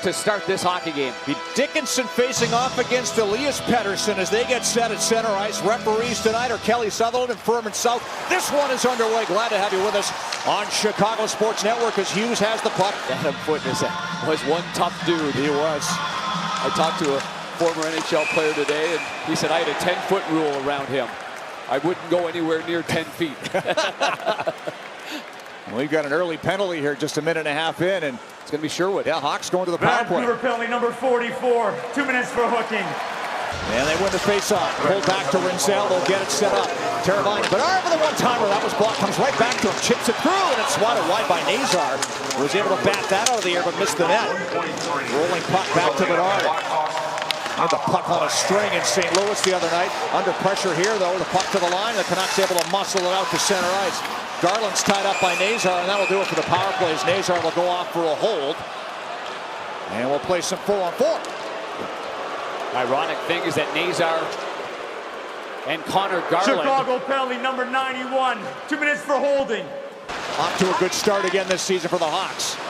to start this hockey game. Dickinson facing off against Elias Pettersson as they get set at center ice. Referees tonight are Kelly Sutherland and Furman South. This one is underway. Glad to have you with us on Chicago Sports Network as Hughes has the puck. Adam Foote was one tough dude. He was. I talked to a former NHL player today, and he said I had a 10-foot rule around him. I wouldn't go anywhere near 10 feet. We've got an early penalty here, just a minute and a half in, and it's going to be Sherwood. Yeah, Hawks going to the power play. Vancouver penalty number 44. 2 minutes for hooking. And they win the face-off. Pull back to Rinzel. They'll get it set up. Teravainen, but for the one-timer. That was blocked. Comes right back to him. Chips it through, and it's swatted wide by Nazar. Was able to bat that out of the air, but missed the net. Rolling puck back to Bedard. And the puck on a string in St. Louis the other night. Under pressure here, though. The puck to the line. The Canucks able to muscle it out to center ice. Garland's tied up by Nazar, and that'll do it for the power plays. Nazar will go off for a hold. And we'll play some 4-on-4. Ironic thing is that Nazar and Connor Garland. Chicago penalty number 91. 2 minutes for holding. Off to a good start again this season for the Hawks.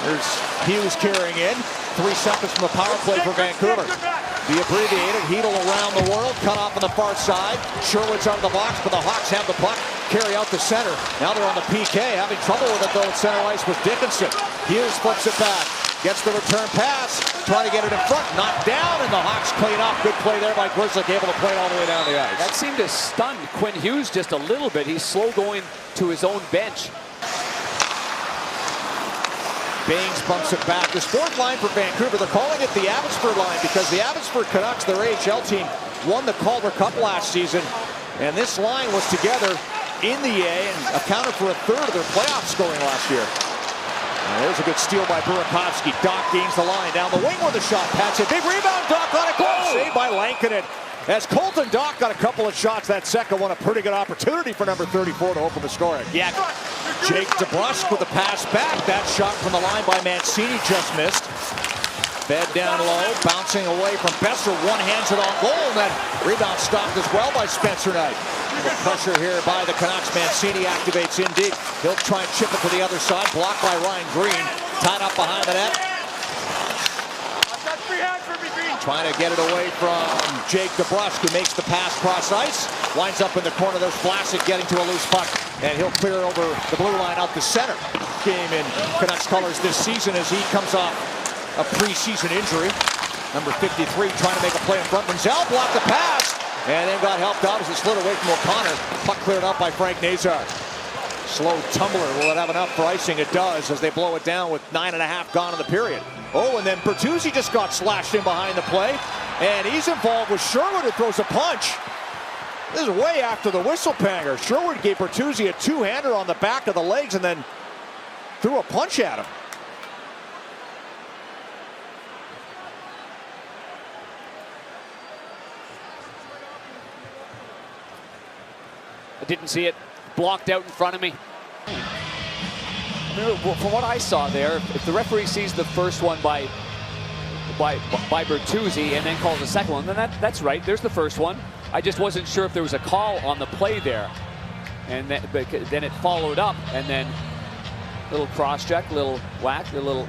There's Hughes carrying in. 3 seconds from the power play for Vancouver. The abbreviated Heedle around the world. Cut off on the far side. Sherwood's out of the box, but the Hawks have the puck. Carry out the center. Now they're on the PK. Having trouble with it though at center ice with Dickinson. Hughes flips it back. Gets the return pass. Trying to get it in front. Knocked down, and the Hawks clean up. Good play there by Grizzly. Able to play it all the way down the ice. That seemed to stun Quinn Hughes just a little bit. He's slow going to his own bench. Baines bumps it back. This fourth line for Vancouver, they're calling it the Abbotsford line because the Abbotsford Canucks, their AHL team, won the Calder Cup last season. And this line was together in the A and accounted for a third of their playoff scoring last year. And there's a good steal by Burakovsky. Doc gains the line down the wing with a shot. Pats it. Big rebound. Doc on a goal. Saved by Lankinen. As Colton Doc got a couple of shots, that second one a pretty good opportunity for number 34 to open the scoring. Yeah. Jake DeBrusk with the pass back. That shot from the line by Mancini just missed. Fed down low, bouncing away from Besser. One-hands it on goal, and that rebound stopped as well by Spencer Knight. The pressure here by the Canucks. Mancini activates in deep. He'll try and chip it to the other side. Blocked by Ryan Green. Tied up behind the net. Trying to get it away from Jake DeBrusk, who makes the pass cross ice. Winds up in the corner. There's Vlasic getting to a loose puck, and he'll clear over the blue line out to center. Game in Canucks colors this season as he comes off a preseason injury. Number 53 trying to make a play in front. Rinzel blocked the pass, and then got helped out as it slid away from O'Connor. Puck cleared up by Frank Nazar. Slow tumbler. Will it have enough for icing? It does as they blow it down with 9.5 gone in the period. Oh, and then Bertuzzi just got slashed in behind the play, and he's involved with Sherwood, who throws a punch. This is way after the whistle panger. Sherwood gave Bertuzzi a two-hander on the back of the legs and then threw a punch at him. I didn't see it. Blocked out in front of me. From what I saw there, if the referee sees the first one by Bertuzzi and then calls the second one, then that's right. There's the first one. I just wasn't sure if there was a call on the play there. And then it followed up, and then little cross check, little whack, a little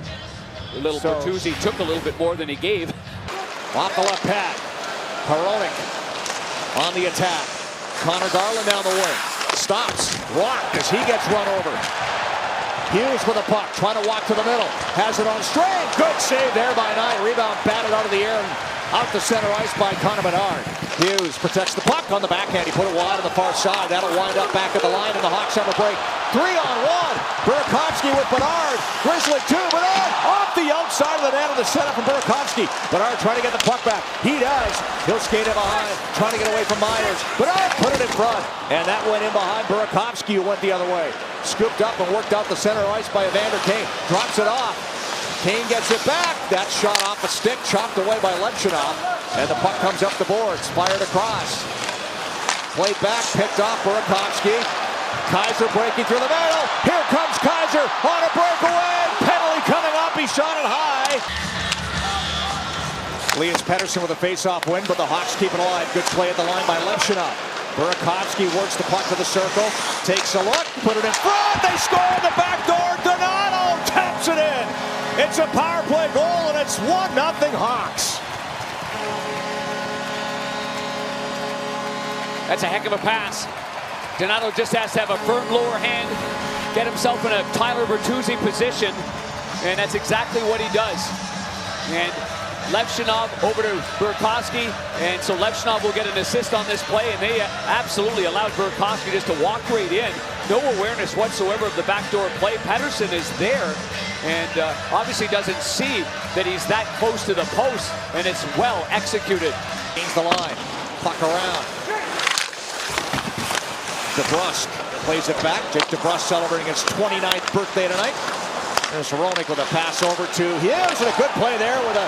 Bertuzzi took a little bit more than he gave. Off the left pad. Hronek on the attack. Connor Garland down the wing. Stops. Rocked as he gets run over. Hughes with a puck, trying to walk to the middle. Has it on string. Good save there by Knight. Rebound batted out of the air and out to center ice by Connor Bedard. Hughes protects the puck on the backhand. He put it wide on the far side. That'll wind up back at the line, and the Hawks have a break. 3-on-1. Burakovsky with Bedard. Grizzly 2. Bedard off the outside of the net of the setup from Burakovsky. Bedard trying to get the puck back. He does. He'll skate it behind, trying to get away from Myers. Bedard put it in front, and that went in behind Burakovsky, who went the other way. Scooped up and worked out the center ice by Evander Kane. Drops it off. Kane gets it back. That shot off a stick, chopped away by Lemchinov. And the puck comes up the boards, fired across. Played back, picked off Burakovsky. Kaiser breaking through the middle. Here comes Kaiser on a breakaway. Penalty coming up. He shot it high. Elias Pettersson with a face-off win, but the Hawks keep it alive. Good play at the line by Lemchinov. Burakovsky works the puck to the circle. Takes a look, put it in front. They score in the back door. Donato taps it in. It's a power play goal, and It's 1-0 Hawks. That's a heck of a pass. Donato just has to have a firm lower hand, get himself in a Tyler Bertuzzi position, and that's exactly what he does. And Levchinov over to Burakovsky, and so Levchinov will get an assist on this play, and they absolutely allowed Burakovsky just to walk right in. No awareness whatsoever of the backdoor play. Pettersson is there, and obviously doesn't see that he's that close to the post, and it's well executed. Change the line, puck around. DeBrusk plays it back. Jake DeBrusk celebrating his 29th birthday tonight. There's Hronek with a pass over to Hughes, and a good play there with a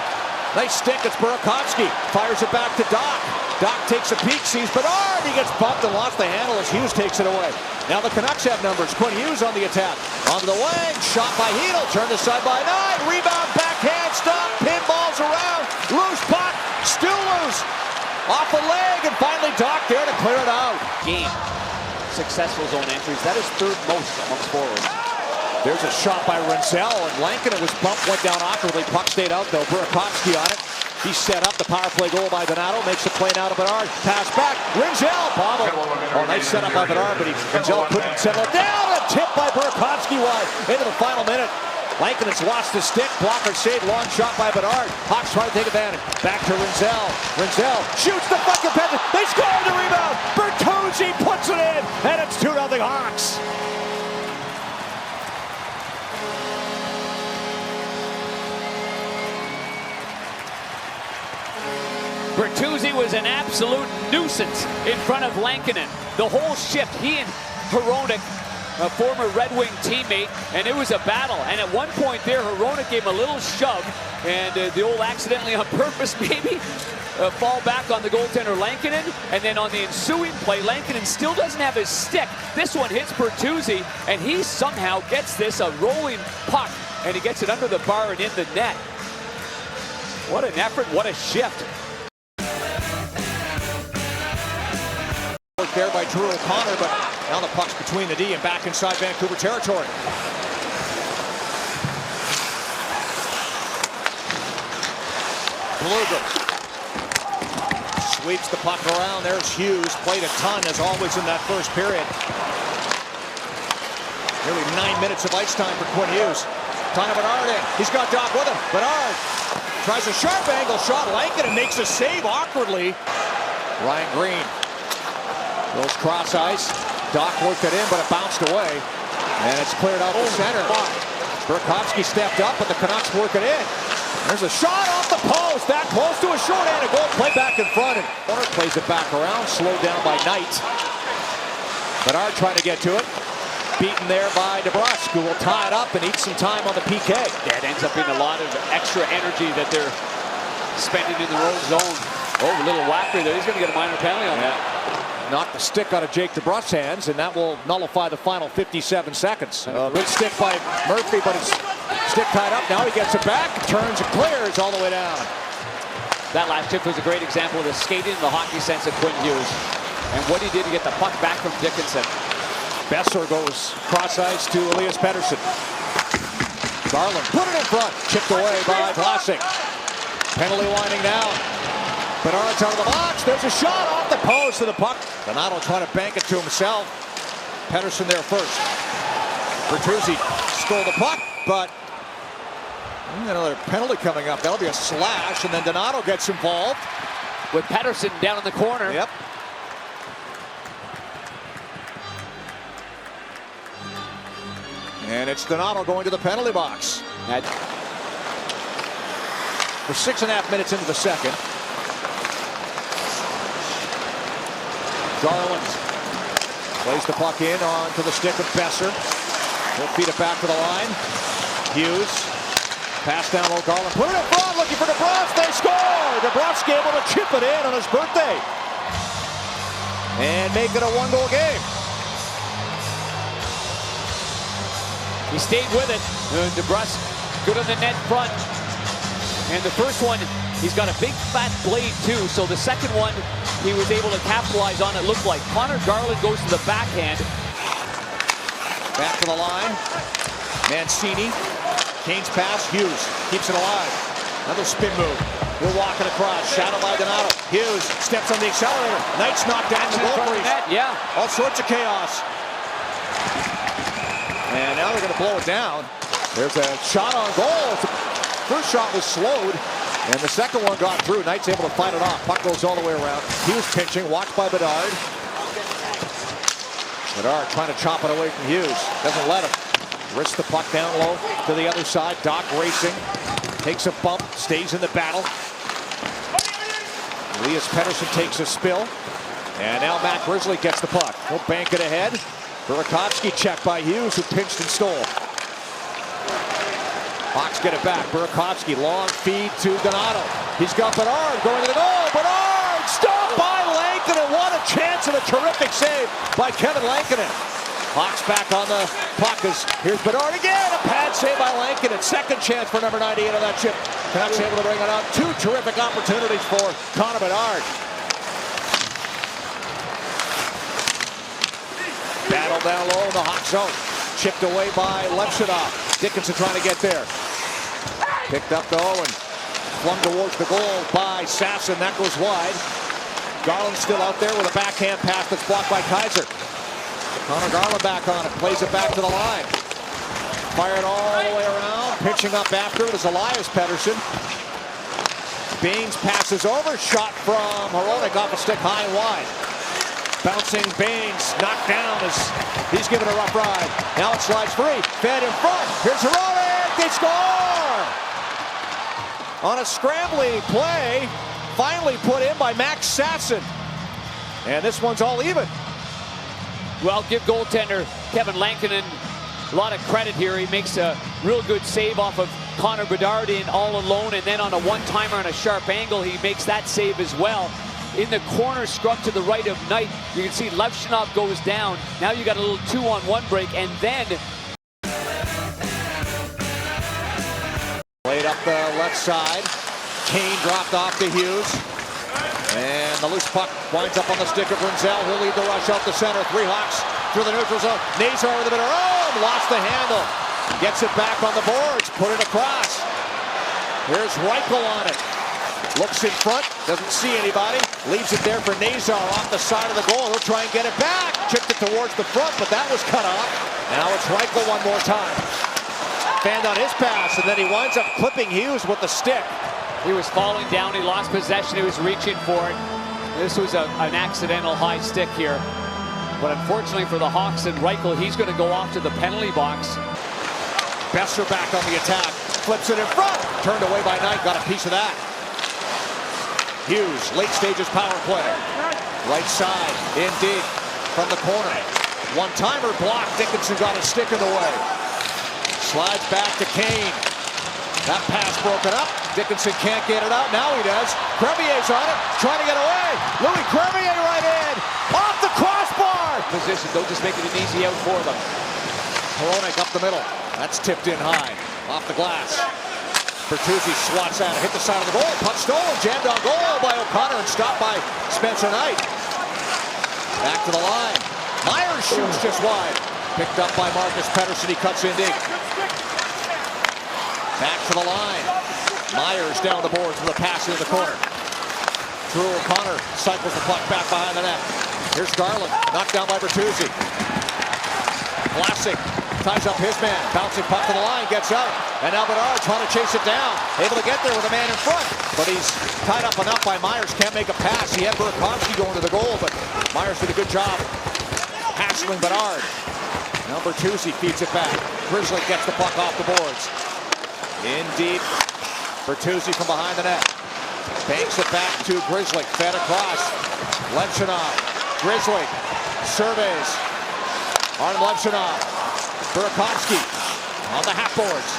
nice stick. It's Burakovsky. Fires it back to Doc. Doc takes a peek, sees Bedard. He gets bumped and lost the handle as Hughes takes it away. Now the Canucks have numbers. Quinn Hughes on the attack. Onto the wing. Shot by Hedel. Turned aside by Knight. Rebound, backhand, stop. Pinballs around. Loose puck. Still loose. Off a leg, and finally Doc there to clear it out. Game. Successful zone entries. That is third most amongst forwards. There's a shot by Rinzel, and Lankinen was bumped, went down awkwardly. Puck stayed out though. Burakovsky on it. He set up the power play goal by Donato. Makes the play now to Bedard. Pass back. Rinzel bobbled. Oh, nice setup by Bedard, but Rinzel couldn't settle it down. A tip by Burakovsky wide into the final minute. Lankinen's lost his stick. Blocker saved. Long shot by Bedard. Hawks try to take advantage. Back to Rinzel. Rinzel shoots the fucking penalty. They score the rebound. Bertuzzi puts it in, and it's 2-0 Hawks. Bertuzzi was an absolute nuisance in front of Lankinen. The whole shift, he and Hronek, a former Red Wing teammate, and it was a battle. And at one point there, Hronek gave him a little shove, and the old accidentally on purpose maybe, fall back on the goaltender Lankinen. And then on the ensuing play, Lankinen still doesn't have his stick. This one hits Bertuzzi, and he somehow gets this, a rolling puck, and he gets it under the bar and in the net. What an effort, what a shift. There by Drew O'Connor, but now the puck's between the D and back inside Vancouver territory. Bluger sweeps the puck around. There's Hughes. Played a ton, as always, in that first period. Nearly 9 minutes of ice time for Quinn Hughes. Time of Bedard in. He's got Doc with him. Bedard tries a sharp angle shot. Lankinen makes a save awkwardly. Ryan Green goes cross ice. Doc worked it in, but it bounced away. And it's cleared out the center. Burakovsky stepped up, but the Canucks work it in. There's a shot off the post. That close to a short-handed goal. Play back in front. And Warner plays it back around. Slowed down by Knight. Bedard trying to get to it. Beaten there by DeBrusk, who will tie it up and eat some time on the PK. That ends up being a lot of extra energy that they're spending in the road zone. Oh, a little whacker there. He's going to get a minor penalty on that. Knocked the stick out of Jake DeBrusk's hands, and that will nullify the final 57 seconds. Good stick by Murphy, but it's stick tied up. Now he gets it back, turns and clears all the way down. That last tip was a great example of the skating in the hockey sense of Quinn Hughes. And what he did to get the puck back from Dickinson. Besser goes cross ice to Elias Pettersson. Garland put it in front, chipped away by Vlasic. Penalty lining down. Bedard's out of the box. There's a shot off the post of the puck. Donato trying to bank it to himself. Pettersson there first. Bertuzzi stole the puck, but another penalty coming up. That'll be a slash, and then Donato gets involved. With Pettersson down in the corner. Yep. And it's Donato going to the penalty box. We're 6.5 minutes into the second. Garland plays the puck in onto the stick of Besser. He'll feed it back to the line. Hughes. Pass down low. Garland put it in front, looking for DeBrusk. They score! DeBrusk able to chip it in on his birthday. And make it a one-goal game. He stayed with it. DeBrusk good on the net front. And the first one, he's got a big fat blade too. So the second one, he was able to capitalize on, it looked like. Connor Garland goes to the backhand. Back to the line. Mancini. Kane's pass. Hughes keeps it alive. Another spin move. He'll walk it across. Shadowed by Donato. Hughes steps on the accelerator. Knight's knocked down the goal crease. Yeah. All sorts of chaos. And now they're going to blow it down. There's a shot on goal. First shot was slowed, and the second one got through. Knight's able to fight it off. Puck goes all the way around. Hughes pinching, watched by Bedard. Bedard trying to chop it away from Hughes. Doesn't let him. Wrists the puck down low to the other side. Doc racing. Takes a bump. Stays in the battle. Elias Pettersson takes a spill. And now Matt Grizzly gets the puck. He'll bank it ahead. Burakovsky checked by Hughes, who pinched and stole. Hawks get it back. Burakovsky, long feed to Donato. He's got Bedard going to the goal. Bedard stopped by Lankinen. What a chance and a terrific save by Kevin Lankinen. Hawks back on the puck. Here's Bedard again. A pad save by Lankinen. Second chance for number 98 on that chip. Canucks able to bring it up. Two terrific opportunities for Connor Bedard. Battle down low in the Hawk zone. Chipped away by Levshunov. Dickinson trying to get there. Picked up though and flung towards the goal by Sasson. That goes wide. Garland's still out there with a backhand pass that's blocked by Kaiser. Connor Garland back on it. Plays it back to the line. Fired all the way around. Pitching up after it is Elias Pettersson. Baines passes over. Shot from Hronek off a stick high and wide. Bouncing Baines, knocked down as he's given a rough ride. Now it slides free, fed in front. Here's Hronek, they score! On a scrambling play, finally put in by Max Sasson. And this one's all even. Well, give goaltender Kevin Lankinen a lot of credit here. He makes a real good save off of Connor Bedard in all alone, and then on a one-timer on a sharp angle, he makes that save as well. In the corner, scrub to the right of Knight. You can see Levshunov goes down. Now you got a little 2-on-1 break, and then played up the left side. Kane dropped off to Hughes. And the loose puck winds up on the stick of Rinzel. He'll lead the rush out the center. Three Hawks through the neutral zone. Nazar with a bit of room. Lost the handle. Gets it back on the boards. Put it across. Here's Reichel on it. Looks in front, doesn't see anybody. Leaves it there for Nazar off the side of the goal. He'll try and get it back. Chipped it towards the front, but that was cut off. Now it's Reichel one more time. Fanned on his pass, and then he winds up clipping Hughes with the stick. he was falling down. He lost possession. He was reaching for it. This was an accidental high stick here. But unfortunately for the Hawks and Reichel, he's going to go off to the penalty box. Besser back on the attack. Flips it in front. Turned away by Knight. Got a piece of that. Hughes, late stages power play. Right side, in deep, from the corner. One-timer block. Dickinson got a stick in the way. Slides back to Kane. That pass broken up. Dickinson can't get it out. Now he does. Crevier's on it, trying to get away. Louis Crevier right in. Off the crossbar. Position, don't just make it an easy out for them. Hronek up the middle. That's tipped in high. Off the glass. Bertuzzi swats at it, hit the side of the goal. Puck stolen, jammed on goal by O'Connor and stopped by Spencer Knight. Back to the line. Myers shoots just wide. Picked up by Marcus Pettersson. He cuts in deep. Back to the line. Myers down the boards with a pass into the corner. Drew O'Connor cycles the puck back behind the net. Here's Garland, knocked down by Bertuzzi. Vlasic ties up his man, bouncing puck to the line, gets out, and now Bedard trying to chase it down. Able to get there with a man in front, but he's tied up enough by Myers, can't make a pass. He had Burakovsky going to the goal, but Myers did a good job hassling Bedard. Now Bertuzzi feeds it back. Grizzly gets the puck off the boards. In deep, Bertuzzi from behind the net. Banks it back to Grizzly, fed across. Levshunov, Grizzly, surveys. Artem Levshunov, Burakovsky on the half boards.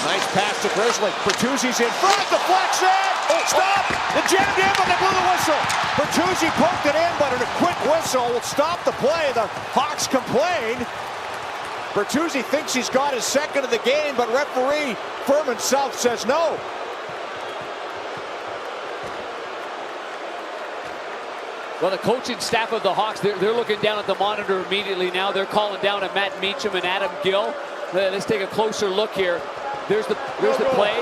Nice pass to Grizzly. Bertuzzi's in front, deflects it. Oh, stop! The jammed in, but they blew the whistle. Bertuzzi poked it in, but a quick whistle will stop the play. The Hawks complain. Bertuzzi thinks he's got his second of the game, but referee Furman South says no. Well, the coaching staff of the Hawks, they're looking down at the monitor immediately now. They're calling down to Matt Meacham and Adam Gill. Let's take a closer look here. There's the play.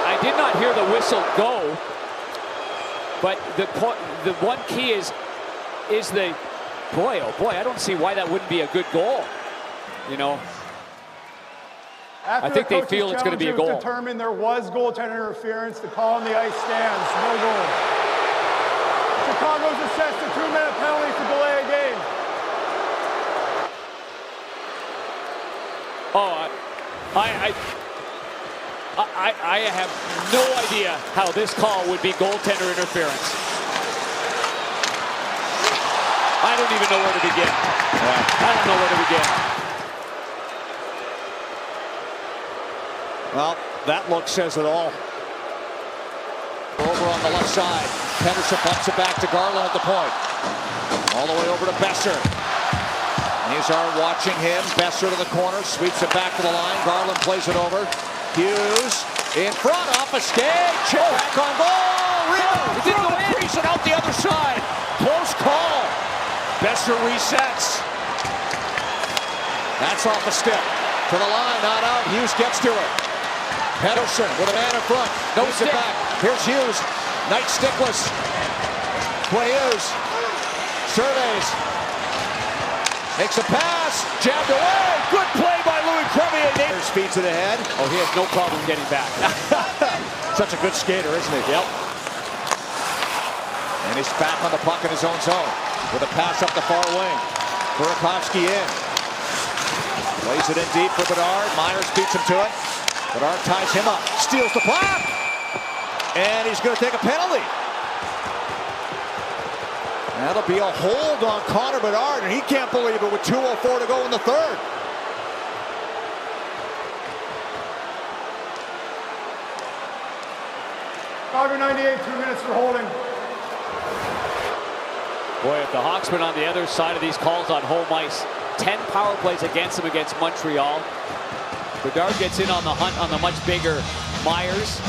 I did not hear the whistle go, but the one key is the, boy, oh boy, I don't see why that wouldn't be a good goal. You know, I think they feel it's going to be a goal. Determined there was goaltender interference. The call on the ice stands. No goal. Chicago's assessed a 2-minute penalty for delay of game. Oh, I have no idea how this call would be goaltender interference. I don't even know where to begin. I don't know where to begin. Well, that look says it all. Over on the left side. Pedersen bumps it back to Garland at the point. All the way over to Besser. Nazar watching him. Besser to the corner. Sweeps it back to the line. Garland plays it over. Hughes in front. Off a skate. Chip back on goal. Rebound. It didn't go in. Crease it out the other side. Close call. Besser resets. That's off a stick. To the line. Not out. Hughes gets to it. Pedersen with a man in front. Knows it back. Here's Hughes. Knight stickless. Hughes surveys. Makes a pass. Jabbed away. Good play by Louis Crevier. Feeds it ahead. Oh, he has no problem getting back. Such a good skater, isn't he? Yep. And he's back on the puck in his own zone. With a pass up the far wing. Burakovsky in. Plays it in deep for Bedard. Myers beats him to it. Bedard ties him up, steals the puck, and he's going to take a penalty. That'll be a hold on Connor Bedard, and he can't believe it with 2:04 to go in the third. Chicago 98, 2 minutes for holding. Boy, if the Hawks been on the other side of these calls on home ice, 10 power plays against them against Montreal. Bedard gets in on the hunt on the much bigger Myers.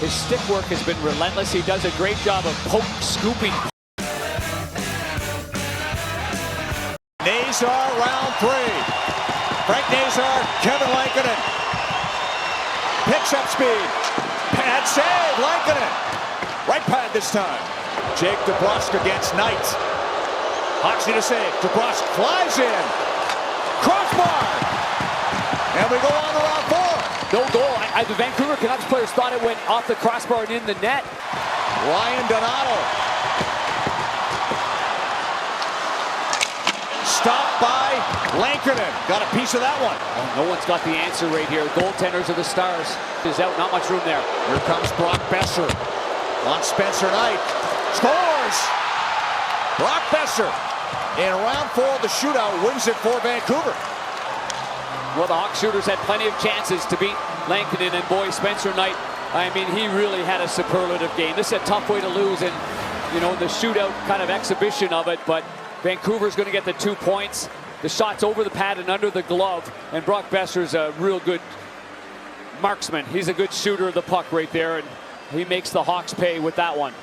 His stick work has been relentless. He does a great job of scooping. Nazar, round 3. Frank Nazar, Kevin Lankinen. Picks up speed. Pad save, Lankinen. Right pad this time. Jake DeBrusk against Knight. Hawks need a save. DeBrusk flies in. Crossbar. And we go on to round 4. No goal. The Vancouver Canucks players thought it went off the crossbar and in the net. Ryan Donato. Stopped by Lankinen. Got a piece of that one. Oh, no one's got the answer right here. Goaltenders of the Stars is out. Not much room there. Here comes Brock Besser on Spencer Knight. Scores! Brock Besser in round 4 of the shootout wins it for Vancouver. Well, the Hawks shooters had plenty of chances to beat Lankinen, and boy, Spencer Knight, I mean, he really had a superlative game. This is a tough way to lose, and, you know, the shootout kind of exhibition of it, but Vancouver's going to get the 2 points. The shot's over the pad and under the glove, and Brock Besser's a real good marksman. He's a good shooter of the puck right there, and he makes the Hawks pay with that one.